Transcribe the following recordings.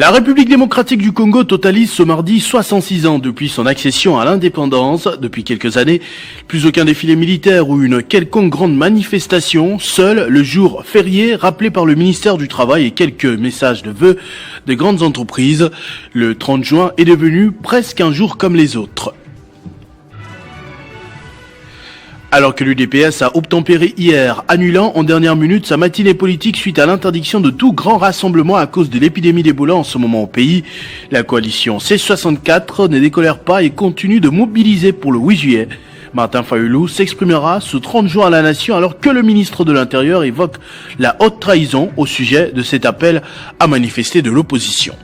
La République démocratique du Congo totalise ce mardi 66 ans depuis son accession à l'indépendance. Depuis quelques années, plus aucun défilé militaire ou une quelconque grande manifestation. Seul le jour férié rappelé par le ministère du Travail et quelques messages de vœux de grandes entreprises. Le 30 juin est devenu presque un jour comme les autres. Alors que l'UDPS a obtempéré hier, annulant en dernière minute sa matinée politique suite à l'interdiction de tout grand rassemblement à cause de l'épidémie d'Ebola en ce moment au pays, la coalition C64 ne décolère pas et continue de mobiliser pour le 8 juillet. Martin Fayulu s'exprimera ce 30 juin à la Nation alors que le ministre de l'Intérieur évoque la haute trahison au sujet de cet appel à manifester de l'opposition.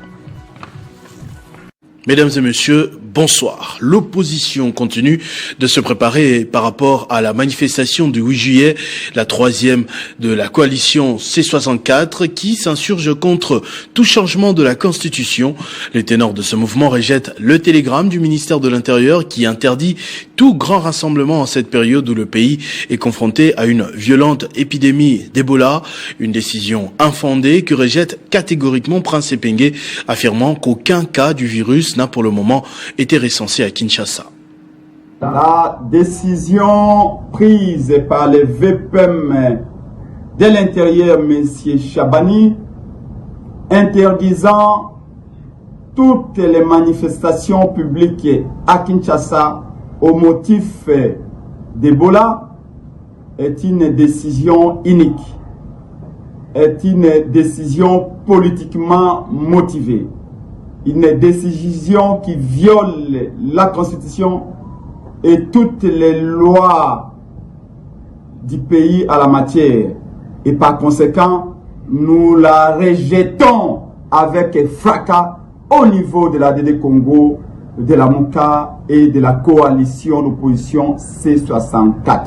Mesdames et messieurs, bonsoir. L'opposition continue de se préparer par rapport à la manifestation du 8 juillet, la troisième de la coalition C64 qui s'insurge contre tout changement de la Constitution. Les ténors de ce mouvement rejettent le télégramme du ministère de l'Intérieur qui interdit tout grand rassemblement en cette période où le pays est confronté à une violente épidémie d'Ebola, une décision infondée que rejette catégoriquement Prince Epenge, affirmant qu'aucun cas du virus n'a pour le moment été recensé à Kinshasa. La décision prise par le VPM de l'Intérieur, M. Chabani, interdisant toutes les manifestations publiques à Kinshasa au motif d'Ebola est une décision unique, est une décision politiquement motivée. Une décision qui viole la Constitution et toutes les lois du pays à la matière. Et par conséquent, nous la rejetons avec fracas au niveau de la DD Congo, de la MOUCA et de la coalition d'opposition C64.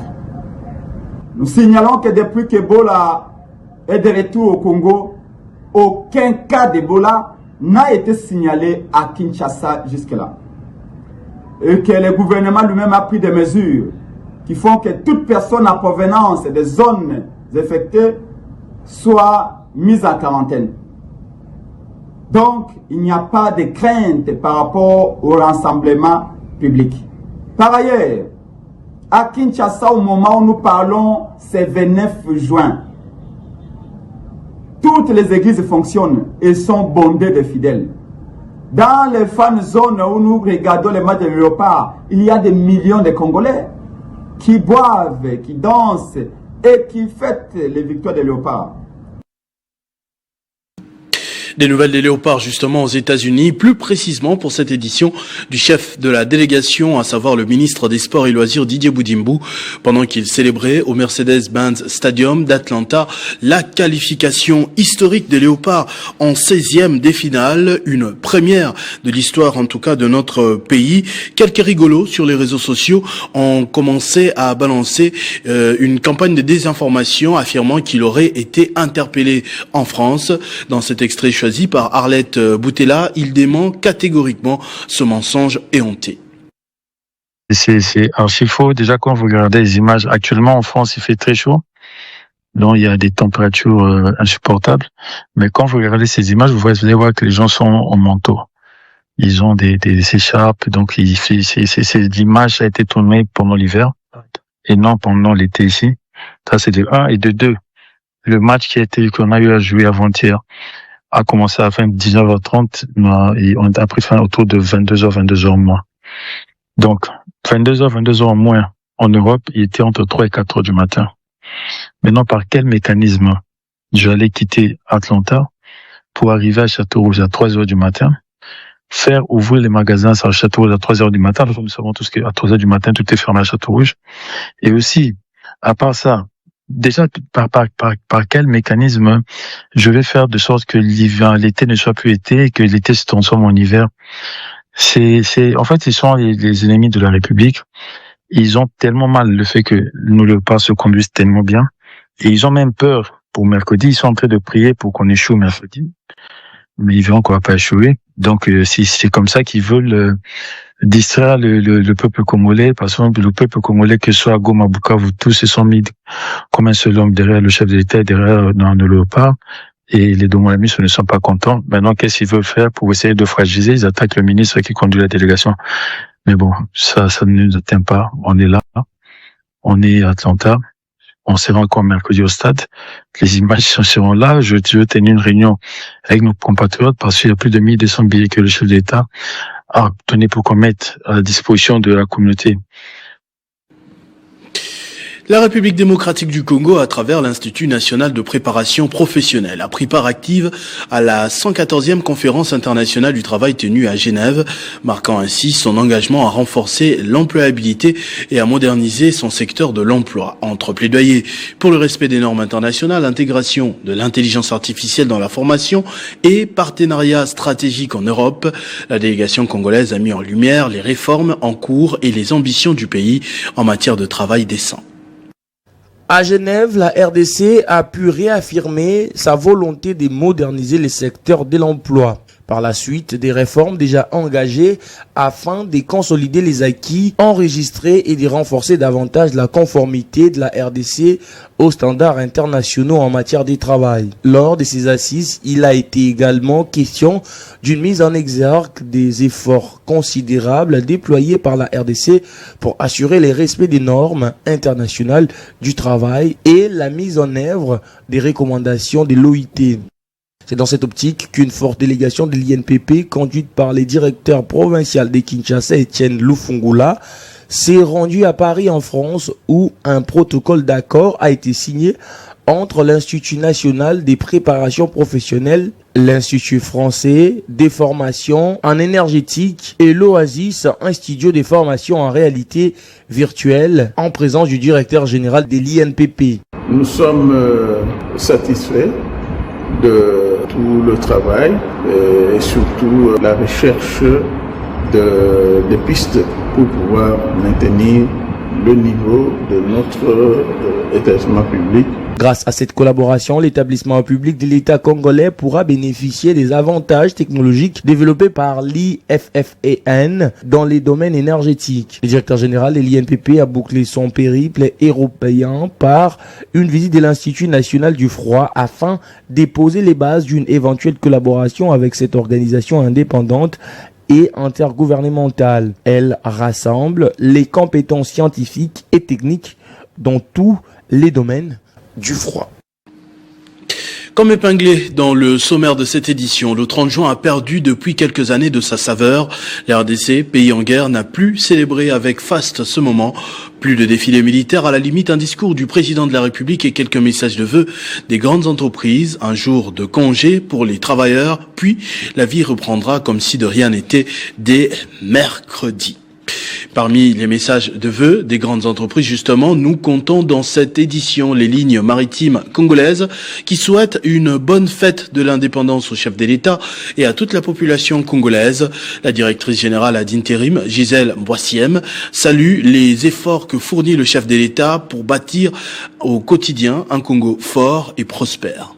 Nous signalons que depuis qu'Ebola est de retour au Congo, aucun cas d'Ebola n'a été signalé à Kinshasa jusque-là. Et que le gouvernement lui-même a pris des mesures qui font que toute personne en provenance des zones affectées soit mise en quarantaine. Donc, il n'y a pas de crainte par rapport au rassemblement public. Par ailleurs, à Kinshasa, au moment où nous parlons, c'est 29 juin. Toutes les églises fonctionnent et sont bondées de fidèles. Dans les fan zones où nous regardons les matchs de Léopard, il y a des millions de Congolais qui boivent, qui dansent et qui fêtent les victoires de Léopard. Des nouvelles des léopards justement aux États-Unis, plus précisément pour cette édition du chef de la délégation, à savoir le ministre des Sports et Loisirs Didier Boudimbu, pendant qu'il célébrait au Mercedes-Benz Stadium d'Atlanta la qualification historique des léopards en 16e des finales, une première de l'histoire en tout cas de notre pays. Quelques rigolos sur les réseaux sociaux ont commencé à balancer une campagne de désinformation affirmant qu'il aurait été interpellé en France. Dans cet extrait choisi par Arlette Boutella, il dément catégoriquement ce mensonge éhonté. C'est archi faux. Déjà, quand vous regardez les images, actuellement en France, il fait très chaud. Donc, il y a des températures insupportables. Mais quand vous regardez ces images, vous allez voir que les gens sont en manteau. Ils ont des écharpes. Donc, l'image a été tournée pendant l'hiver et non pendant l'été ici. Ça, c'est de 1 et de 2. Le match qu'on a eu à jouer avant-hier a commencé à 19h30 et on a pris fin autour de 22h moins. Donc, 22h moins en Europe, il était entre 3 et 4 heures du matin. Maintenant, par quel mécanisme j'allais quitter Atlanta pour arriver à Château-Rouge à 3 heures du matin, faire ouvrir les magasins à Château-Rouge à 3 heures du matin, parce que nous savons tous qu'à 3 heures du matin, tout est fermé à Château-Rouge. Et aussi, à part ça, déjà, par quel mécanisme je vais faire de sorte que l'été ne soit plus été et que l'été se transforme en hiver? En fait, ils sont les ennemis de la République. Ils ont tellement mal le fait que nos léopards se conduisent tellement bien. Et ils ont même peur pour mercredi. Ils sont en train de prier pour qu'on échoue mercredi. Mais ils verront qu'on va pas échouer. Donc, c'est comme ça qu'ils veulent distraire le peuple congolais. Par exemple, le peuple congolais, que ce soit à Goma, Bukavu, tous se sont mis comme un seul homme derrière le chef de l'État et derrière dans le léopard Et les Domolamis ne sont pas contents. Maintenant, qu'est-ce qu'ils veulent faire pour essayer de fragiliser? Ils attaquent le ministre qui conduit la délégation. Mais bon, ça ne nous atteint pas. On est là. On est à Atlanta. On sera encore mercredi au stade. Les images seront là. Je veux tenir une réunion avec nos compatriotes parce qu'il y a plus de 1200 billets que le chef d'État a donné pour qu'on mette à la disposition de la communauté. La République démocratique du Congo, à travers l'Institut national de préparation professionnelle, a pris part active à la 114e conférence internationale du travail tenue à Genève, marquant ainsi son engagement à renforcer l'employabilité et à moderniser son secteur de l'emploi. Entre plaidoyer pour le respect des normes internationales, l'intégration de l'intelligence artificielle dans la formation et partenariat stratégique en Europe, la délégation congolaise a mis en lumière les réformes en cours et les ambitions du pays en matière de travail décent. À Genève, la RDC a pu réaffirmer sa volonté de moderniser le secteur de l'emploi. Par la suite, des réformes déjà engagées afin de consolider les acquis enregistrés et de renforcer davantage la conformité de la RDC aux standards internationaux en matière de travail. Lors de ces assises, il a été également question d'une mise en exergue des efforts considérables déployés par la RDC pour assurer le respect des normes internationales du travail et la mise en œuvre des recommandations de l'OIT. C'est dans cette optique qu'une forte délégation de l'INPP, conduite par les directeurs provinciaux de Kinshasa, Etienne Lufungula, s'est rendue à Paris en France où un protocole d'accord a été signé entre l'Institut national des préparations professionnelles, l'Institut français des formations en énergétique et l'Oasis, un studio de formation en réalité virtuelle, en présence du directeur général de l'INPP. Nous sommes satisfaits de tout le travail et surtout la recherche de pistes pour pouvoir maintenir le niveau de notre établissement public. Grâce à cette collaboration, l'établissement public de l'État congolais pourra bénéficier des avantages technologiques développés par l'IFFEN dans les domaines énergétiques. Le directeur général de l'INPP a bouclé son périple européen par une visite de l'Institut national du froid afin de poser les bases d'une éventuelle collaboration avec cette organisation indépendante et intergouvernementale. Elle rassemble les compétences scientifiques et techniques dans tous les domaines du froid. Comme épinglé dans le sommaire de cette édition, le 30 juin a perdu depuis quelques années de sa saveur. La RDC, pays en guerre, n'a plus célébré avec faste ce moment. Plus de défilés militaires, à la limite un discours du président de la République et quelques messages de vœux des grandes entreprises, un jour de congé pour les travailleurs, puis la vie reprendra comme si de rien n'était dès mercredi. Parmi les messages de vœux des grandes entreprises, justement, nous comptons dans cette édition les lignes maritimes congolaises qui souhaitent une bonne fête de l'indépendance au chef de l'État et à toute la population congolaise. La directrice générale d'intérim, Gisèle Boissiem, salue les efforts que fournit le chef de l'État pour bâtir au quotidien un Congo fort et prospère.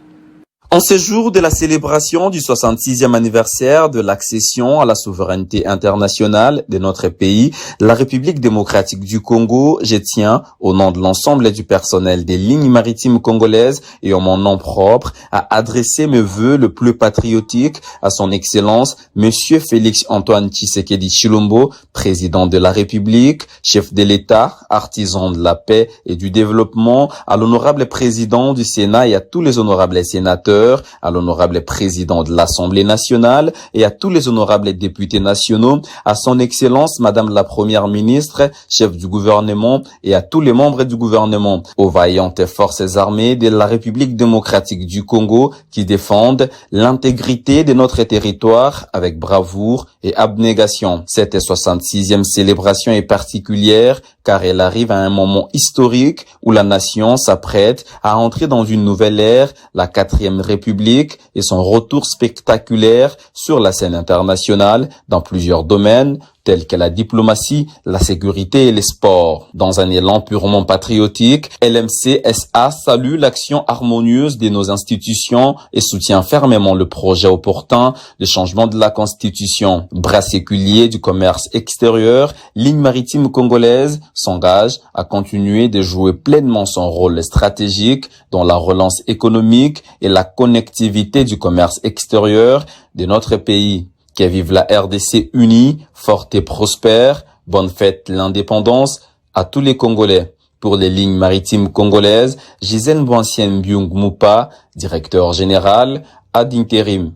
En ce jour de la célébration du 66e anniversaire de l'accession à la souveraineté internationale de notre pays, la République démocratique du Congo, je tiens, au nom de l'ensemble du personnel des lignes maritimes congolaises et en mon nom propre, à adresser mes vœux le plus patriotiques à son Excellence, Monsieur Félix Antoine Tshisekedi Tshilombo, président de la République, chef de l'État, artisan de la paix et du développement, à l'honorable président du Sénat et à tous les honorables sénateurs, à l'honorable président de l'Assemblée nationale et à tous les honorables députés nationaux, à son Excellence Madame la Première ministre, chef du gouvernement et à tous les membres du gouvernement, aux vaillantes forces armées de la République démocratique du Congo qui défendent l'intégrité de notre territoire avec bravoure et abnégation. Cette 66e célébration est particulière car elle arrive à un moment historique où la nation s'apprête à entrer dans une nouvelle ère, la 4e République et son retour spectaculaire sur la scène internationale dans plusieurs domaines, tels que la diplomatie, la sécurité et les sports. Dans un élan purement patriotique, LMC-SA salue l'action harmonieuse de nos institutions et soutient fermement le projet opportun de changement de la Constitution. Bras séculier du commerce extérieur, Ligne maritime congolaise s'engage à continuer de jouer pleinement son rôle stratégique dans la relance économique et la connectivité du commerce extérieur de notre pays. Que vive la RDC unie, forte et prospère. Bonne fête l'indépendance à tous les Congolais. Pour les lignes maritimes congolaises, Gisèle Boansien Byung Moupa, directeur général ad intérim.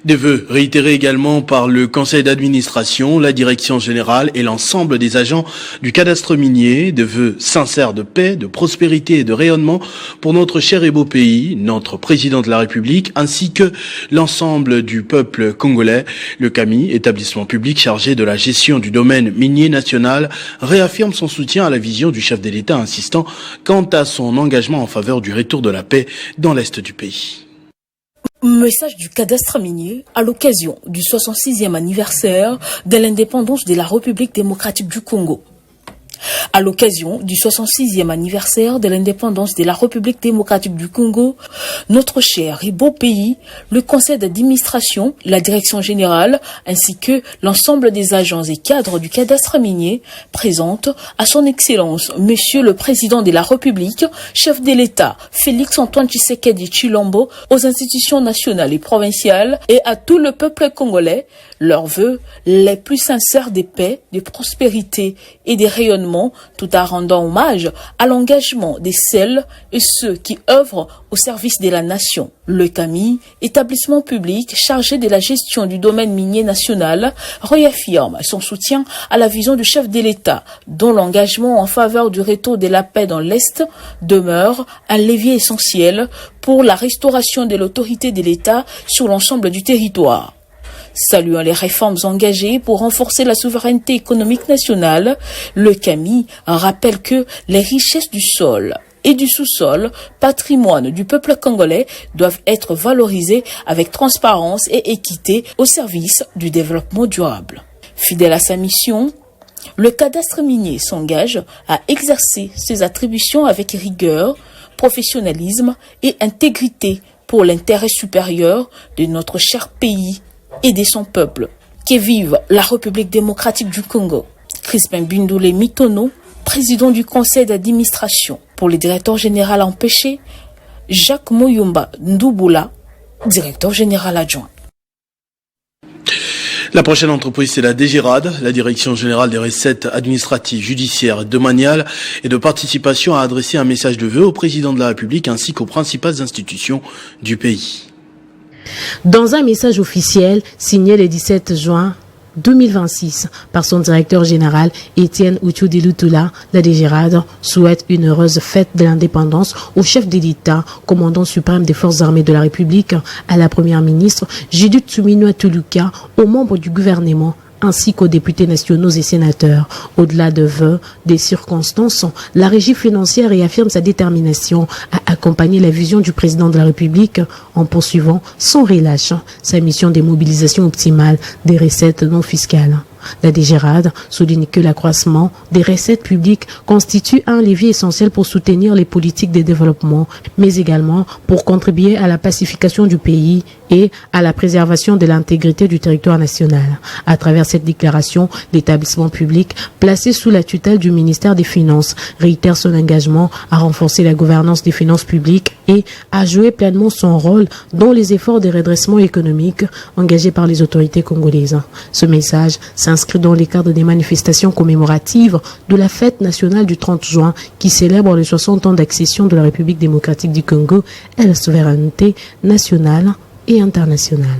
Des vœux réitérés également par le conseil d'administration, la direction générale et l'ensemble des agents du cadastre minier, des vœux sincères de paix, de prospérité et de rayonnement pour notre cher et beau pays, notre président de la République, ainsi que l'ensemble du peuple congolais. Le CAMI, établissement public chargé de la gestion du domaine minier national, réaffirme son soutien à la vision du chef de l'État, insistant quant à son engagement en faveur du retour de la paix dans l'est du pays. Message du cadastre minier à l'occasion du 66e anniversaire de l'indépendance de la République démocratique du Congo. À l'occasion du 66e anniversaire de l'indépendance de la République démocratique du Congo, notre cher et beau pays, le conseil d'administration, la direction générale, ainsi que l'ensemble des agents et cadres du cadastre minier présentent à son excellence, Monsieur le Président de la République, chef de l'État, Félix-Antoine Tshisekedi Tshilombo, aux institutions nationales et provinciales et à tout le peuple congolais, leurs vœux les plus sincères de paix, de prospérité et de rayonnement, tout en rendant hommage à l'engagement des celles et ceux qui œuvrent au service de la nation. Le CAMI, établissement public chargé de la gestion du domaine minier national, réaffirme son soutien à la vision du chef de l'État, dont l'engagement en faveur du retour de la paix dans l'Est demeure un levier essentiel pour la restauration de l'autorité de l'État sur l'ensemble du territoire. Saluant les réformes engagées pour renforcer la souveraineté économique nationale, le CAMI rappelle que les richesses du sol et du sous-sol, patrimoine du peuple congolais, doivent être valorisées avec transparence et équité au service du développement durable. Fidèle à sa mission, le cadastre minier s'engage à exercer ses attributions avec rigueur, professionnalisme et intégrité pour l'intérêt supérieur de notre cher pays et de son peuple. Que vive la République démocratique du Congo. Crispin Bindoulé Mitono, président du conseil d'administration. Pour le directeur général empêché, Jacques Moyumba Ndouboula, directeur général adjoint. La prochaine entreprise, c'est la DGRAD, la Direction Générale des Recettes Administratives, Judiciaires et Domaniales et de Participation, a adressé un message de vœux au président de la République ainsi qu'aux principales institutions du pays. Dans un message officiel signé le 17 juin 2026 par son directeur général Étienne Outiou-Dilutula, la DGRAD souhaite une heureuse fête de l'indépendance au chef de l'État, commandant suprême des forces armées de la République, à la première ministre Judith Suminwa Tuluka, aux membres du gouvernement ainsi qu'aux députés nationaux et sénateurs. Au-delà de vœux, des circonstances, la régie financière réaffirme sa détermination à accompagner la vision du président de la République en poursuivant sans relâche sa mission de mobilisation optimale des recettes non fiscales. La DGRAD souligne que l'accroissement des recettes publiques constitue un levier essentiel pour soutenir les politiques de développement, mais également pour contribuer à la pacification du pays et à la préservation de l'intégrité du territoire national. À travers cette déclaration, l'établissement public, placé sous la tutelle du ministère des Finances, réitère son engagement à renforcer la gouvernance des finances publiques et à jouer pleinement son rôle dans les efforts de redressement économique engagés par les autorités congolaises. Ce message s'inscrit dans les cadres des manifestations commémoratives de la fête nationale du 30 juin qui célèbre les 60 ans d'accession de la République démocratique du Congo à la souveraineté nationale et internationale.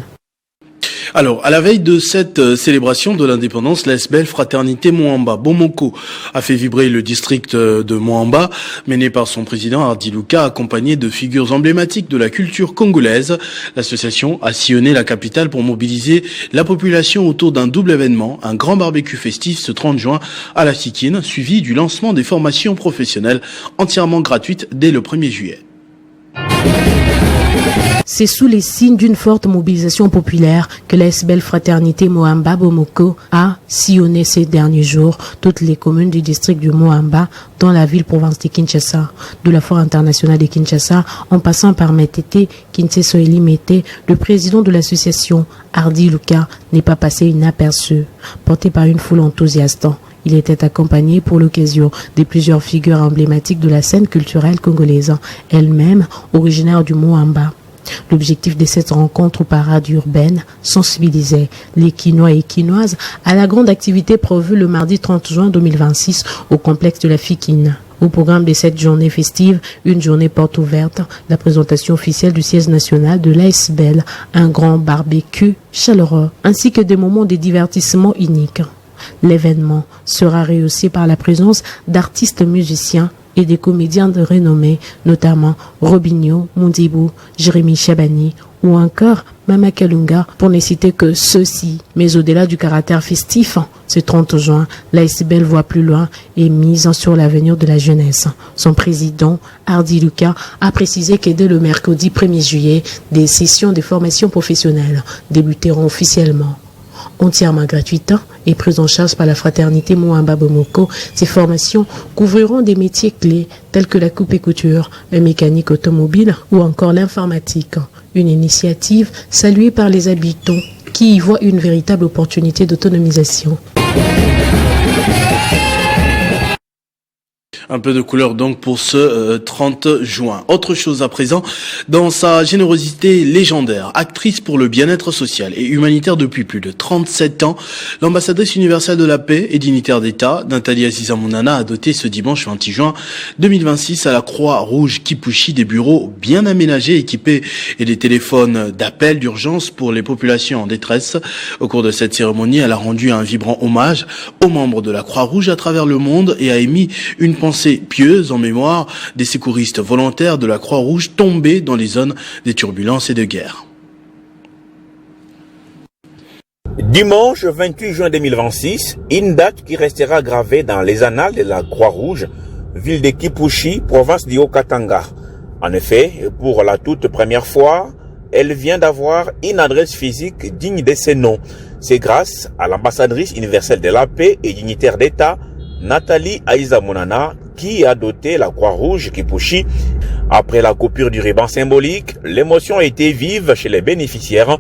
Alors, à la veille de cette célébration de l'indépendance, la SBL Fraternité Moamba Bomoko a fait vibrer le district de Moamba, mené par son président Hardy Luka, accompagné de figures emblématiques de la culture congolaise. L'association a sillonné la capitale pour mobiliser la population autour d'un double événement, un grand barbecue festif ce 30 juin à la Sikine, suivi du lancement des formations professionnelles entièrement gratuites dès le 1er juillet. C'est sous les signes d'une forte mobilisation populaire que la belle fraternité Moamba Bomoko a sillonné ces derniers jours toutes les communes du district du Moamba dans la ville-province de Kinshasa. De la foire internationale de Kinshasa, en passant par Metete, Kinsesoeli Mete, le président de l'association Hardy Luka n'est pas passé inaperçu. Porté par une foule enthousiaste, il était accompagné pour l'occasion de plusieurs figures emblématiques de la scène culturelle congolaise, elle-même originaire du Moamba. L'objectif de cette rencontre parade urbaine, sensibiliser les Quinois et Quinoises à la grande activité prévue le mardi 30 juin 2026 au complexe de la Fikine. Au programme de cette journée festive, une journée porte ouverte, la présentation officielle du siège national de l'ASBEL, un grand barbecue chaleureux, ainsi que des moments de divertissement uniques. L'événement sera rehaussé par la présence d'artistes musiciens et des comédiens de renommée, notamment Robinho, Mundibu, Jérémy Chabani ou encore Mama Kalunga, pour ne citer que ceux-ci. Mais au-delà du caractère festif, ce 30 juin, l'ASBEL voit plus loin et mise sur l'avenir de la jeunesse. Son président, Hardy Luka, a précisé que dès le mercredi 1er juillet, des sessions de formation professionnelle débuteront officiellement. Entièrement gratuite et prise en charge par la fraternité Moamba Bomoko, ces formations couvriront des métiers clés tels que la coupe et couture, la mécanique automobile ou encore l'informatique. Une initiative saluée par les habitants qui y voient une véritable opportunité d'autonomisation. Un peu de couleur donc pour ce 30 juin. Autre chose à présent, dans sa générosité légendaire, actrice pour le bien-être social et humanitaire depuis plus de 37 ans, l'ambassadrice universelle de la paix et dignitaire d'État, Nathalie Aziza Mounana, a doté ce dimanche 28 juin 2026 à la Croix-Rouge Kipushi des bureaux bien aménagés, équipés et des téléphones d'appel d'urgence pour les populations en détresse. Au cours de cette cérémonie, elle a rendu un vibrant hommage aux membres de la Croix-Rouge à travers le monde et a émis une pensée pieuse en mémoire des secouristes volontaires de la Croix-Rouge tombés dans les zones de turbulences et de guerre. Dimanche 28 juin 2026, une date qui restera gravée dans les annales de la Croix-Rouge, ville de Kipushi, province du Haut-Katanga. En effet, pour la toute première fois, elle vient d'avoir une adresse physique digne de ses noms. C'est grâce à l'ambassadrice universelle de la paix et dignitaire d'État, Nathalie Aziza Mounana, qui a doté la Croix-Rouge Kipushi. Après la coupure du ruban symbolique, l'émotion a été vive chez les bénéficiaires.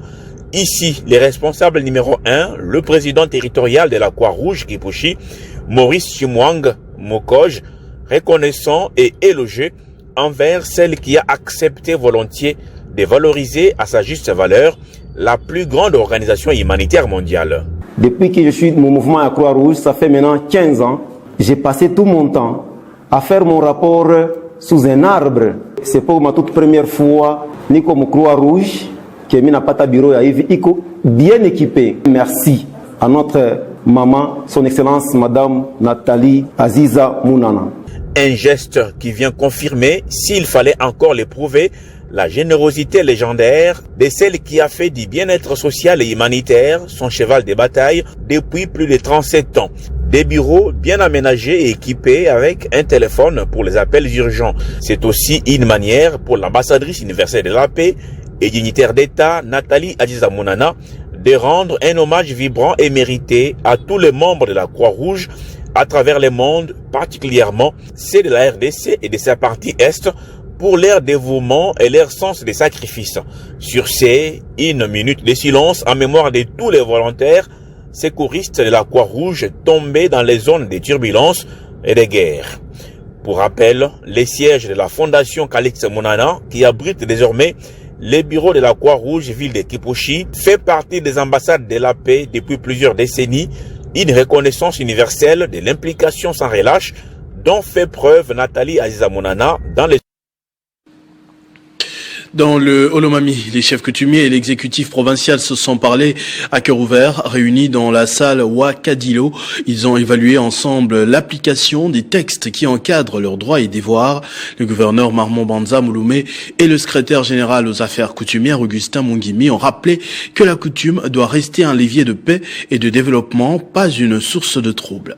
Ici, les responsables numéro 1, le président territorial de la Croix-Rouge Kipushi, Maurice Chimwang Mokoj, reconnaissant et élogieux envers celle qui a accepté volontiers de valoriser à sa juste valeur la plus grande organisation humanitaire mondiale. Depuis que je suis mon mouvement à Croix-Rouge, ça fait maintenant 15 ans, j'ai passé tout mon temps à faire mon rapport sous un arbre. C'est pour ma toute première fois, ni comme Croix-Rouge, qui n'a pas de bureau à Iko, bien équipé. Merci à notre maman, son Excellence Madame Nathalie Aziza Mounana. Un geste qui vient confirmer, s'il fallait encore l'éprouver, la générosité légendaire de celle qui a fait du bien-être social et humanitaire son cheval de bataille depuis plus de 37 ans. Des bureaux bien aménagés et équipés avec un téléphone pour les appels urgents. C'est aussi une manière pour l'ambassadrice universelle de la paix et dignitaire d'État Nathalie Aziza Mounana de rendre un hommage vibrant et mérité à tous les membres de la Croix-Rouge à travers le monde, particulièrement ceux de la RDC et de sa partie Est, pour leur dévouement et leur sens de sacrifice. Sur ces, une minute de silence en mémoire de tous les volontaires secouristes de la Croix-Rouge tombés dans les zones de turbulences et de guerre. Pour rappel, les sièges de la Fondation Calixte Mounana, qui abrite désormais les bureaux de la Croix-Rouge ville de Kipushi, fait partie des ambassades de la paix depuis plusieurs décennies, une reconnaissance universelle de l'implication sans relâche dont fait preuve Nathalie Aziza Mounana dans les... Dans le Olomami, les chefs coutumiers et l'exécutif provincial se sont parlé à cœur ouvert, réunis dans la salle Wakadilo. Ils ont évalué ensemble l'application des textes qui encadrent leurs droits et devoirs. Le gouverneur Marmon Banza Mouloumé et le secrétaire général aux affaires coutumières Augustin Mungimi ont rappelé que la coutume doit rester un levier de paix et de développement, pas une source de troubles.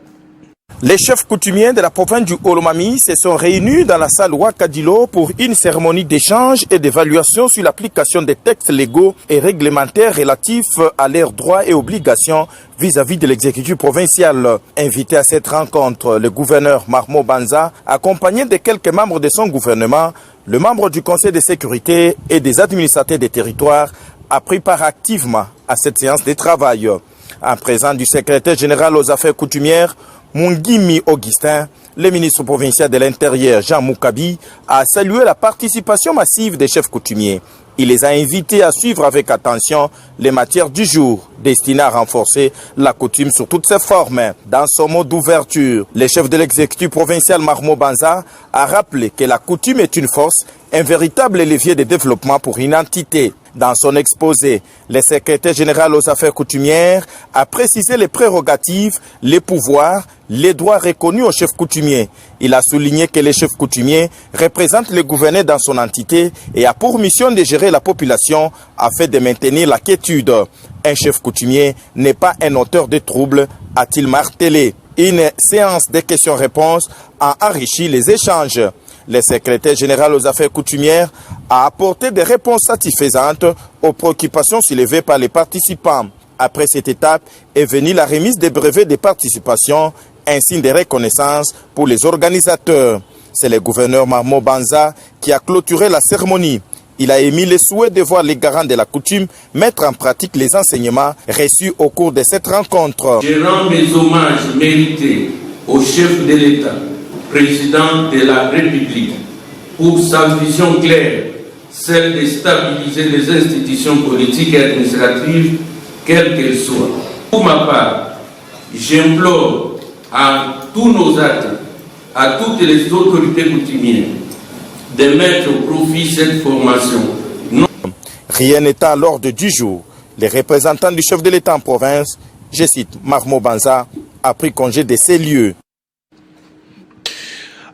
Les chefs coutumiers de la province du Olomami se sont réunis dans la salle Wakadilo pour une cérémonie d'échange et d'évaluation sur l'application des textes légaux et réglementaires relatifs à leurs droits et obligations vis-à-vis de l'exécutif provincial. Invité à cette rencontre, le gouverneur Marmo Banza, accompagné de quelques membres de son gouvernement, le membre du Conseil de sécurité et des administrateurs des territoires, a pris part activement à cette séance de travail. En présence du secrétaire général aux affaires coutumières, Mungimi Augustin, le ministre provincial de l'Intérieur Jean Moukabi a salué la participation massive des chefs coutumiers. Il les a invités à suivre avec attention les matières du jour destinées à renforcer la coutume sous toutes ses formes. Dans son mot d'ouverture, le chef de l'exécutif provincial Marmo Banza a rappelé que la coutume est une force, un véritable levier de développement pour une entité. Dans son exposé, le secrétaire général aux affaires coutumières a précisé les prérogatives, les pouvoirs, les droits reconnus aux chefs coutumiers. Il a souligné que les chefs coutumiers représentent le gouverneur dans son entité et a pour mission de gérer la population afin de maintenir la quiétude. Un chef coutumier n'est pas un auteur de troubles, a-t-il martelé. Une séance de questions-réponses a enrichi les échanges. Le secrétaire général aux affaires coutumières a apporté des réponses satisfaisantes aux préoccupations soulevées par les participants. Après cette étape est venue la remise des brevets de participation, un signe de reconnaissance pour les organisateurs. C'est le gouverneur Marmo Banza qui a clôturé la cérémonie. Il a émis le souhait de voir les garants de la coutume mettre en pratique les enseignements reçus au cours de cette rencontre. Je rends mes hommages mérités au chef de l'État, président de la République, pour sa vision claire, celle de stabiliser les institutions politiques et administratives, quelles qu'elles soient. Pour ma part, j'implore à tous nos actes, à toutes les autorités coutumières, de mettre au profit cette formation. Rien n'est à l'ordre du jour. Les représentants du chef de l'État en province, je cite Marmo Banza, a pris congé de ces lieux.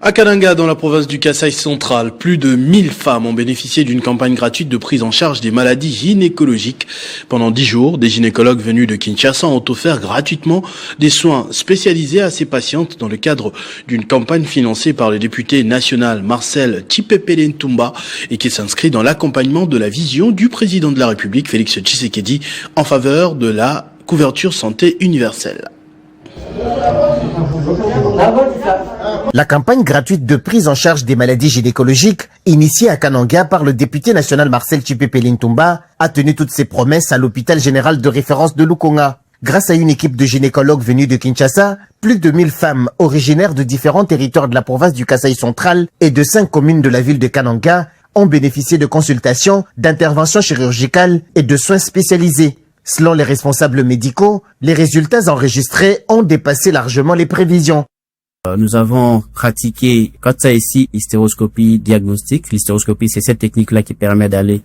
À Kananga, dans la province du Kasaï central, plus de 1000 femmes ont bénéficié d'une campagne gratuite de prise en charge des maladies gynécologiques. Pendant 10 jours, des gynécologues venus de Kinshasa ont offert gratuitement des soins spécialisés à ces patientes dans le cadre d'une campagne financée par le député national Marcel Tshipepele Ntumba et qui s'inscrit dans l'accompagnement de la vision du président de la République, Félix Tshisekedi, en faveur de la couverture santé universelle. La campagne gratuite de prise en charge des maladies gynécologiques, initiée à Kananga par le député national Marcel Tshipepele Ntumba, a tenu toutes ses promesses à l'hôpital général de référence de Lukonga. Grâce à une équipe de gynécologues venus de Kinshasa, plus de 1000 femmes originaires de différents territoires de la province du Kasaï central et de 5 communes de la ville de Kananga ont bénéficié de consultations, d'interventions chirurgicales et de soins spécialisés. Selon les responsables médicaux, les résultats enregistrés ont dépassé largement les prévisions. Nous avons pratiqué, quand ça ici, hystéroscopie diagnostique. L'hystéroscopie, c'est cette technique-là qui permet d'aller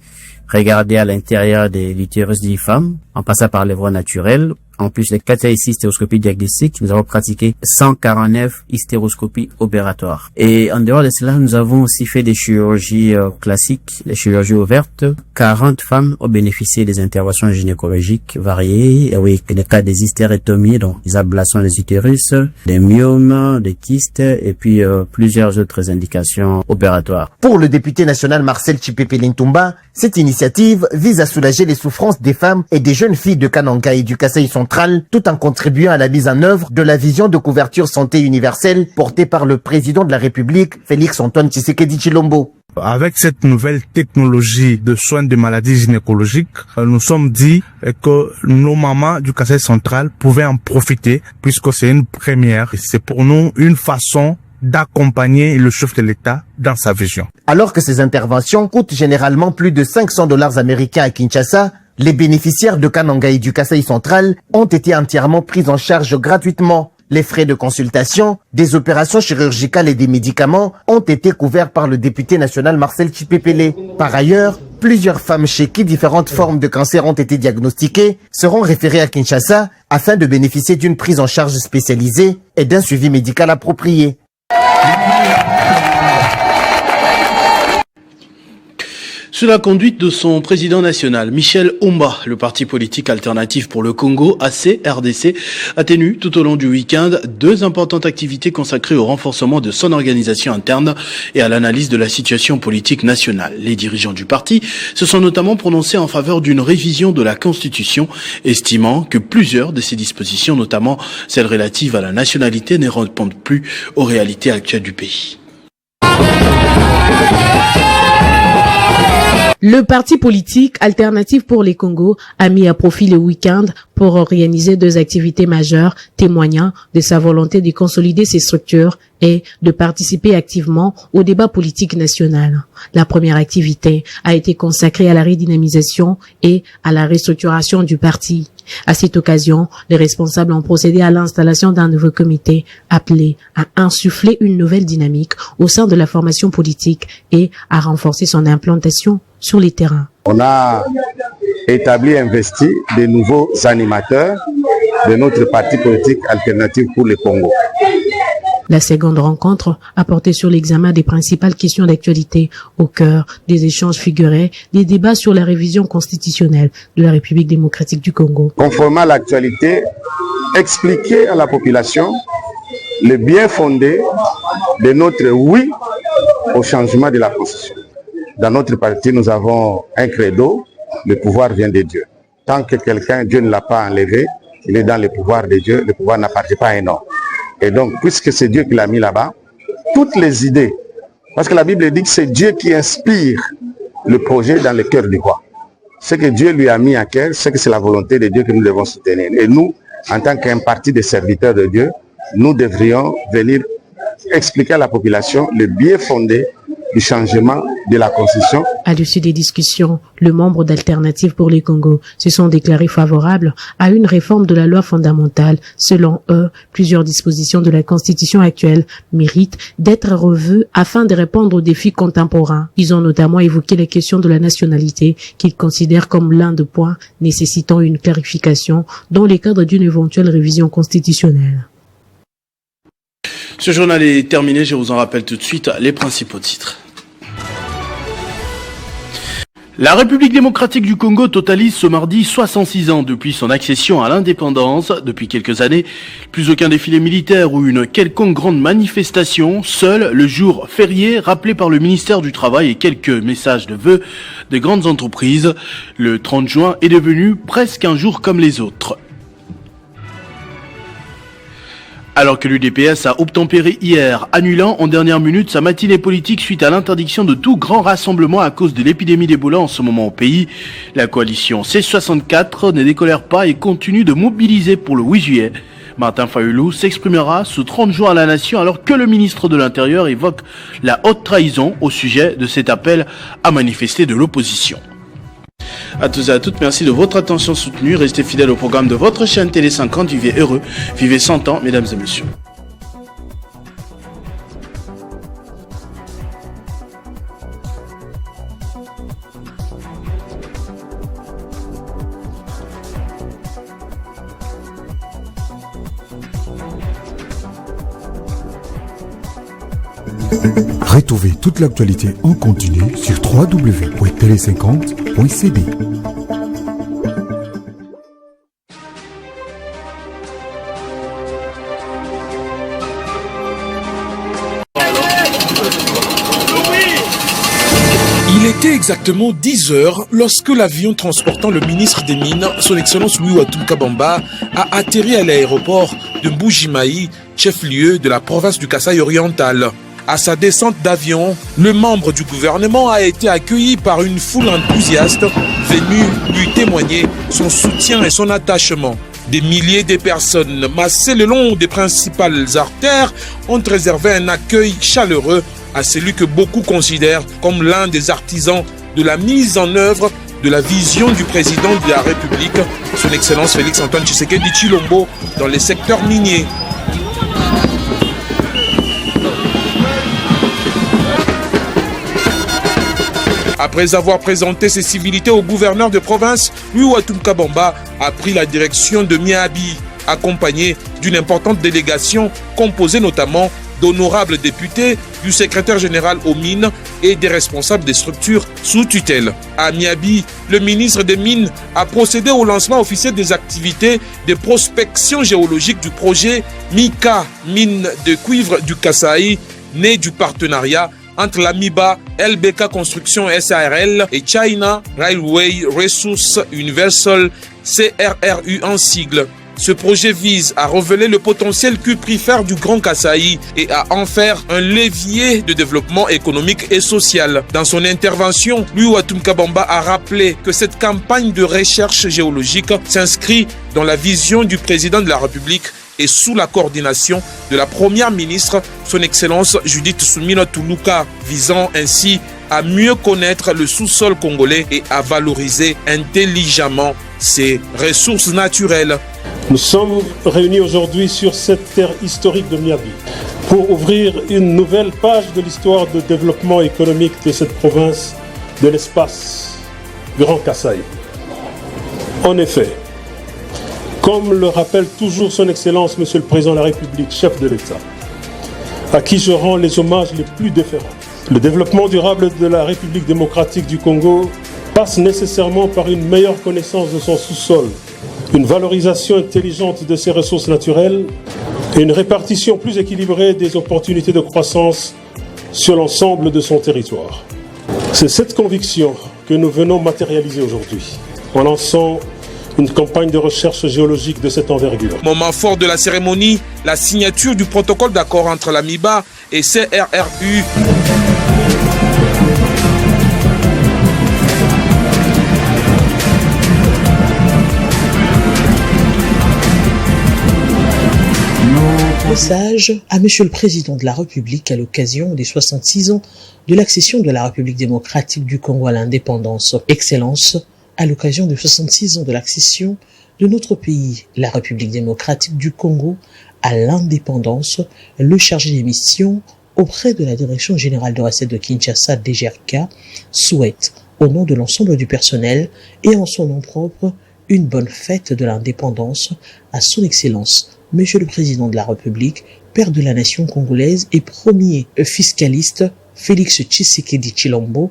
regarder à l'intérieur de l'utérus des femmes, en passant par les voies naturelles. En plus de 4 ici hystéroscopie diagnostique, nous avons pratiqué 149 hystéroscopies opératoires. Et en dehors de cela, nous avons aussi fait des chirurgies classiques, des chirurgies ouvertes. 40 femmes ont bénéficié des interventions gynécologiques variées. Et oui, le cas des hystérectomies, donc des ablations des utérus, des myomes, des kystes, et puis plusieurs autres indications opératoires. Pour le député national Marcel Tshipepele Ntumba, cette initiative vise à soulager les souffrances des femmes et des jeunes filles de Kananga et du Kasaï central, tout en contribuant à la mise en œuvre de la vision de couverture santé universelle portée par le président de la République, Félix Antoine Tshisekedi Tshilombo. Avec cette nouvelle technologie de soins de maladies gynécologiques, nous sommes dit que nos mamans du Kasaï central pouvaient en profiter puisque c'est une première. C'est pour nous une façon d'accompagner le chef de l'État dans sa vision. Alors que ces interventions coûtent généralement plus de $500 américains à Kinshasa, les bénéficiaires de Kananga et du Kasaï central ont été entièrement pris en charge gratuitement. Les frais de consultation, des opérations chirurgicales et des médicaments ont été couverts par le député national Marcel Tshipepele. Par ailleurs, plusieurs femmes chez qui différentes formes de cancer ont été diagnostiquées seront référées à Kinshasa afin de bénéficier d'une prise en charge spécialisée et d'un suivi médical approprié. Sous la conduite de son président national, Michel Omba, le parti politique alternatif pour le Congo, AC-RDC, a tenu tout au long du week-end 2 importantes activités consacrées au renforcement de son organisation interne et à l'analyse de la situation politique nationale. Les dirigeants du parti se sont notamment prononcés en faveur d'une révision de la Constitution, estimant que plusieurs de ces dispositions, notamment celles relatives à la nationalité, ne répondent plus aux réalités actuelles du pays. Le parti politique Alternative pour les Congo a mis à profit le week-end pour organiser 2 activités majeures témoignant de sa volonté de consolider ses structures et de participer activement au débat politique national. La première activité a été consacrée à la redynamisation et à la restructuration du parti. À cette occasion, les responsables ont procédé à l'installation d'un nouveau comité appelé à insuffler une nouvelle dynamique au sein de la formation politique et à renforcer son implantation sur les terrains. On a établi et investi de nouveaux animateurs de notre parti politique Alternative pour le Congo. La seconde rencontre a porté sur l'examen des principales questions d'actualité. Au cœur des échanges figuraient des débats sur la révision constitutionnelle de la République démocratique du Congo. Conformément à l'actualité, expliquer à la population le bien fondé de notre oui au changement de la Constitution. Dans notre parti, nous avons un credo, le pouvoir vient de Dieu. Tant que Dieu ne l'a pas enlevé, il est dans le pouvoir de Dieu, le pouvoir n'appartient pas à un homme. Et donc, puisque c'est Dieu qui l'a mis là-bas, toutes les idées, parce que la Bible dit que c'est Dieu qui inspire le projet dans le cœur du roi. Ce que Dieu lui a mis à cœur, c'est que c'est la volonté de Dieu que nous devons soutenir. Et nous, en tant qu'un parti de serviteurs de Dieu, nous devrions venir expliquer à la population le bien fondé du changement de la Constitution. À l'issue des discussions, les membres d'Alternative pour les Congo se sont déclarés favorables à une réforme de la loi fondamentale. Selon eux, plusieurs dispositions de la Constitution actuelle méritent d'être revues afin de répondre aux défis contemporains. Ils ont notamment évoqué la question de la nationalité qu'ils considèrent comme l'un des points nécessitant une clarification dans le cadre d'une éventuelle révision constitutionnelle. Ce journal est terminé, je vous en rappelle tout de suite les principaux titres. La République démocratique du Congo totalise ce mardi 66 ans depuis son accession à l'indépendance. Depuis quelques années, plus aucun défilé militaire ou une quelconque grande manifestation. Seul le jour férié rappelé par le ministère du Travail et quelques messages de vœux de grandes entreprises. Le 30 juin est devenu presque un jour comme les autres. Alors que l'UDPS a obtempéré hier, annulant en dernière minute sa matinée politique suite à l'interdiction de tout grand rassemblement à cause de l'épidémie d'Ebola en ce moment au pays, la coalition C64 ne décolère pas et continue de mobiliser pour le 8 juillet. Martin Fayulu s'exprimera sous 30 jours à la nation alors que le ministre de l'Intérieur évoque la haute trahison au sujet de cet appel à manifester de l'opposition. À tous et à toutes, merci de votre attention soutenue. Restez fidèles au programme de votre chaîne Télé 50. Vivez heureux, vivez 100 ans, mesdames et messieurs. Retrouvez toute l'actualité en continu sur www.tele50.cd. Il était exactement 10 heures lorsque l'avion transportant le ministre des Mines, son Excellence Louis Ouattouka Kabamba, a atterri à l'aéroport de Mbujimayi, chef-lieu de la province du Kasaï oriental. À sa descente d'avion, le membre du gouvernement a été accueilli par une foule enthousiaste venue lui témoigner son soutien et son attachement. Des milliers de personnes massées le long des principales artères ont réservé un accueil chaleureux à celui que beaucoup considèrent comme l'un des artisans de la mise en œuvre de la vision du président de la République, son Excellence Félix-Antoine Tshisekedi Tshilombo, dans les secteurs miniers. Après avoir présenté ses civilités au gouverneur de province, Louis Ouattouka Kabamba a pris la direction de Miabi, accompagné d'une importante délégation composée notamment d'honorables députés, du secrétaire général aux mines et des responsables des structures sous tutelle. À Miabi, le ministre des Mines a procédé au lancement officiel des activités de prospection géologique du projet Mika, mine de cuivre du Kasaï, né du partenariat entre l'AMIBA, LBK Construction SARL et China Railway Resources Universal, CRRU en sigle. Ce projet vise à révéler le potentiel cuprifère du Grand Kasaï et à en faire un levier de développement économique et social. Dans son intervention, Louis Watumka Bamba a rappelé que cette campagne de recherche géologique s'inscrit dans la vision du président de la République et sous la coordination de la première ministre, son Excellence Judith Soumina Toulouka, visant ainsi à mieux connaître le sous-sol congolais et à valoriser intelligemment ses ressources naturelles. Nous sommes réunis aujourd'hui sur cette terre historique de Miabi pour ouvrir une nouvelle page de l'histoire de développement économique de cette province de l'espace Grand Kasaï. En effet, comme le rappelle toujours son Excellence Monsieur le Président de la République, chef de l'État, à qui je rends les hommages les plus déférents, le développement durable de la République démocratique du Congo passe nécessairement par une meilleure connaissance de son sous-sol, une valorisation intelligente de ses ressources naturelles et une répartition plus équilibrée des opportunités de croissance sur l'ensemble de son territoire. C'est cette conviction que nous venons matérialiser aujourd'hui en lançant une campagne de recherche géologique de cette envergure. Moment fort de la cérémonie, la signature du protocole d'accord entre l'AMIBA et CRRU. Message à Monsieur le Président de la République à l'occasion des 66 ans de l'accession de la République démocratique du Congo à l'indépendance. Excellence, à l'occasion des 66 ans de l'accession de notre pays, la République démocratique du Congo, à l'indépendance, le chargé des missions auprès de la Direction générale de recettes de Kinshasa, DGRK, souhaite, au nom de l'ensemble du personnel et en son nom propre, une bonne fête de l'indépendance à son Excellence, Monsieur le Président de la République, Père de la nation congolaise et premier fiscaliste Félix Tshisekedi Tshilombo,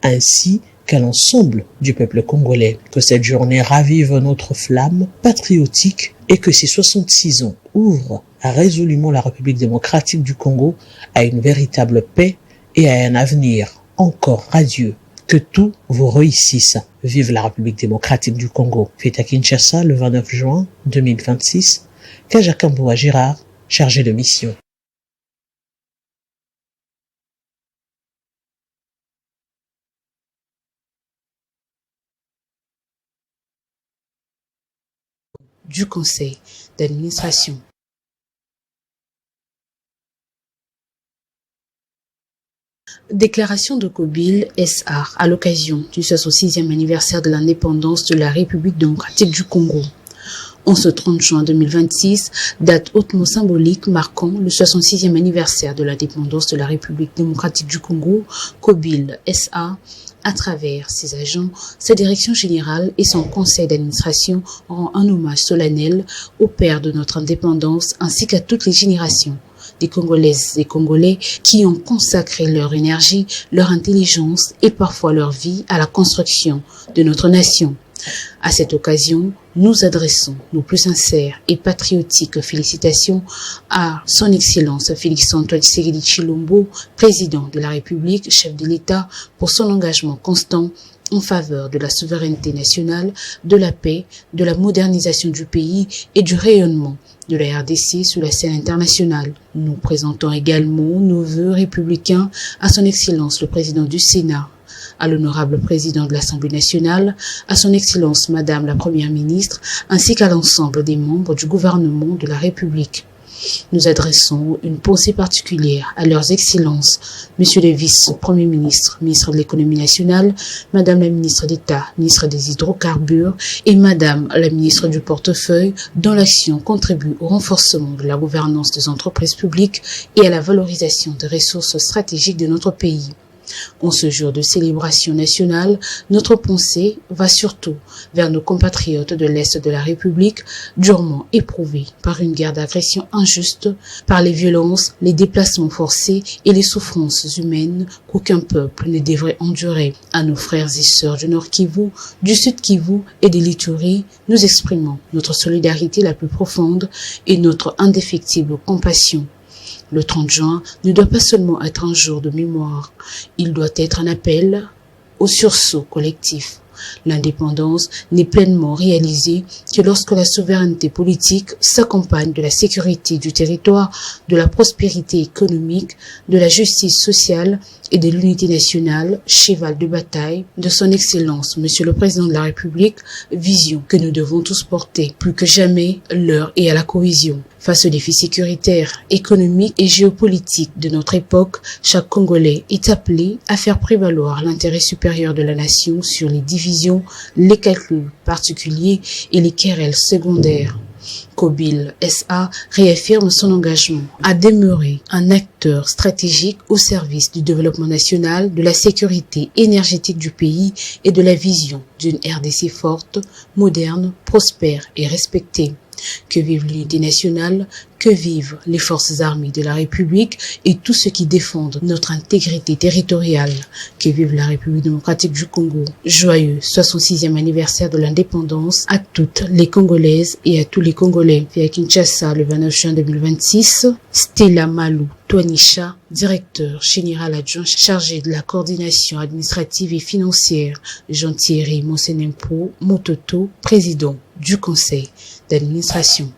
ainsi qu'à l'ensemble du peuple congolais. Que cette journée ravive notre flamme patriotique et que ces 66 ans ouvrent résolument la République démocratique du Congo à une véritable paix et à un avenir encore radieux. Que tout vous réussisse. Vive la République démocratique du Congo. Fête à Kinshasa le 29 juin 2026. Kajakamboua Gérard, chargé de mission. Du conseil d'administration. Déclaration de Kobil SA à l'occasion du 66e anniversaire de l'indépendance de la République démocratique du Congo. En ce 30 juin 2026, date hautement symbolique marquant le 66e anniversaire de l'indépendance de la République démocratique du Congo, Kobil SA, à travers ses agents, sa direction générale et son conseil d'administration rend un hommage solennel aux pères de notre indépendance ainsi qu'à toutes les générations des Congolaises et Congolais qui ont consacré leur énergie, leur intelligence et parfois leur vie à la construction de notre nation. À cette occasion, nous adressons nos plus sincères et patriotiques félicitations à son Excellence Félix-Antoine Tshisekedi Tshilombo, président de la République, chef de l'État, pour son engagement constant en faveur de la souveraineté nationale, de la paix, de la modernisation du pays et du rayonnement de la RDC sur la scène internationale. Nous présentons également nos vœux républicains à son Excellence le président du Sénat, à l'honorable président de l'Assemblée nationale, à son Excellence Madame la Première ministre, ainsi qu'à l'ensemble des membres du gouvernement de la République. Nous adressons une pensée particulière à leurs excellences, Monsieur le vice-premier ministre, ministre de l'économie nationale, Madame la ministre d'État, ministre des hydrocarbures et Madame la ministre du portefeuille, dont l'action contribue au renforcement de la gouvernance des entreprises publiques et à la valorisation des ressources stratégiques de notre pays. En ce jour de célébration nationale, notre pensée va surtout vers nos compatriotes de l'Est de la République, durement éprouvés par une guerre d'agression injuste, par les violences, les déplacements forcés et les souffrances humaines qu'aucun peuple ne devrait endurer. À nos frères et sœurs du Nord Kivu, du Sud Kivu et de l'Ituri, nous exprimons notre solidarité la plus profonde et notre indéfectible compassion. Le 30 juin ne doit pas seulement être un jour de mémoire, il doit être un appel au sursaut collectif. L'indépendance n'est pleinement réalisée que lorsque la souveraineté politique s'accompagne de la sécurité du territoire, de la prospérité économique, de la justice sociale et de l'unité nationale, cheval de bataille de son Excellence, Monsieur le Président de la République, vision que nous devons tous porter. Plus que jamais, l'heure est à la cohésion. Face aux défis sécuritaires, économiques et géopolitiques de notre époque, chaque Congolais est appelé à faire prévaloir l'intérêt supérieur de la nation sur les divisions, les calculs particuliers et les querelles secondaires. Kobil SA réaffirme son engagement à demeurer un acteur stratégique au service du développement national, de la sécurité énergétique du pays et de la vision d'une RDC forte, moderne, prospère et respectée. Que vive l'unité nationale, que vivent les forces armées de la République et tous ceux qui défendent notre intégrité territoriale. Que vive la République démocratique du Congo. Joyeux 66e anniversaire de l'indépendance à toutes les Congolaises et à tous les Congolais. Fait à Kinshasa le 29 juin 2026, Stella Malou Toanisha, directeur général adjoint chargé de la coordination administrative et financière. Jean-Thierry Monsenempo Mototo, président du conseil d'administration.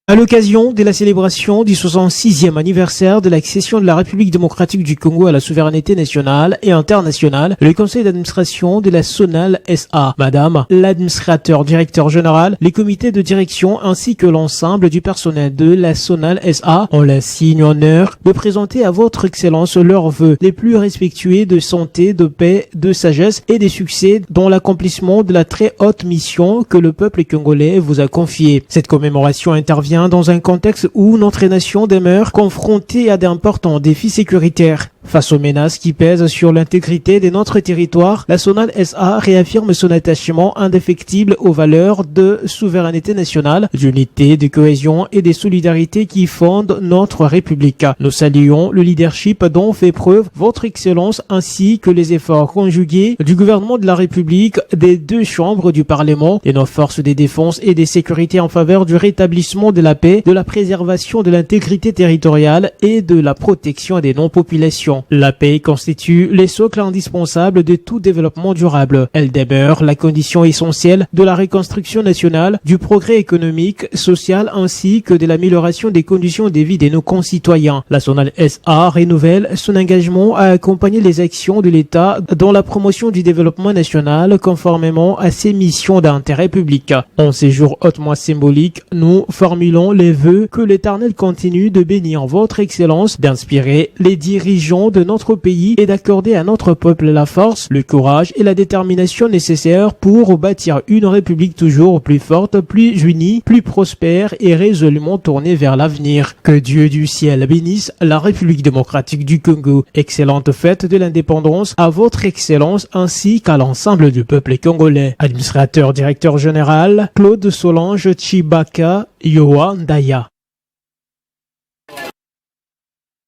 À l'occasion de la célébration du 66e anniversaire de l'accession de la République démocratique du Congo à la souveraineté nationale et internationale, le conseil d'administration de la SONAL SA, Madame l'administrateur directeur général, les comités de direction ainsi que l'ensemble du personnel de la SONAL SA ont l'insigne honneur de présenter à votre excellence leurs vœux les plus respectueux de santé, de paix, de sagesse et de succès dans l'accomplissement de la très haute mission que le peuple congolais vous a confiée. Cette commémoration intervient dans un contexte où notre nation demeure confrontée à d'importants défis sécuritaires. Face aux menaces qui pèsent sur l'intégrité de notre territoire, la SONAL SA réaffirme son attachement indéfectible aux valeurs de souveraineté nationale, d'unité, de cohésion et de solidarité qui fondent notre République. Nous saluons le leadership dont fait preuve votre Excellence ainsi que les efforts conjugués du gouvernement de la République, des deux chambres du Parlement, de nos forces de défense et de sécurité en faveur du rétablissement de la paix, de la préservation de l'intégrité territoriale et de la protection des non-populations. La paix constitue les socles indispensables de tout développement durable. Elle demeure la condition essentielle de la reconstruction nationale, du progrès économique, social ainsi que de l'amélioration des conditions de vie de nos concitoyens. La SONAL SA renouvelle son engagement à accompagner les actions de l'État dans la promotion du développement national conformément à ses missions d'intérêt public. En ces jours hautement symboliques, nous formulons les vœux que l'Éternel continue de bénir votre Excellence, d'inspirer les dirigeants de notre pays et d'accorder à notre peuple la force, le courage et la détermination nécessaires pour bâtir une république toujours plus forte, plus unie, plus prospère et résolument tournée vers l'avenir. Que Dieu du ciel bénisse la République démocratique du Congo. Excellente fête de l'indépendance à votre Excellence ainsi qu'à l'ensemble du peuple congolais. Administrateur directeur général Claude Solange Chibaka Yoa Ndaya.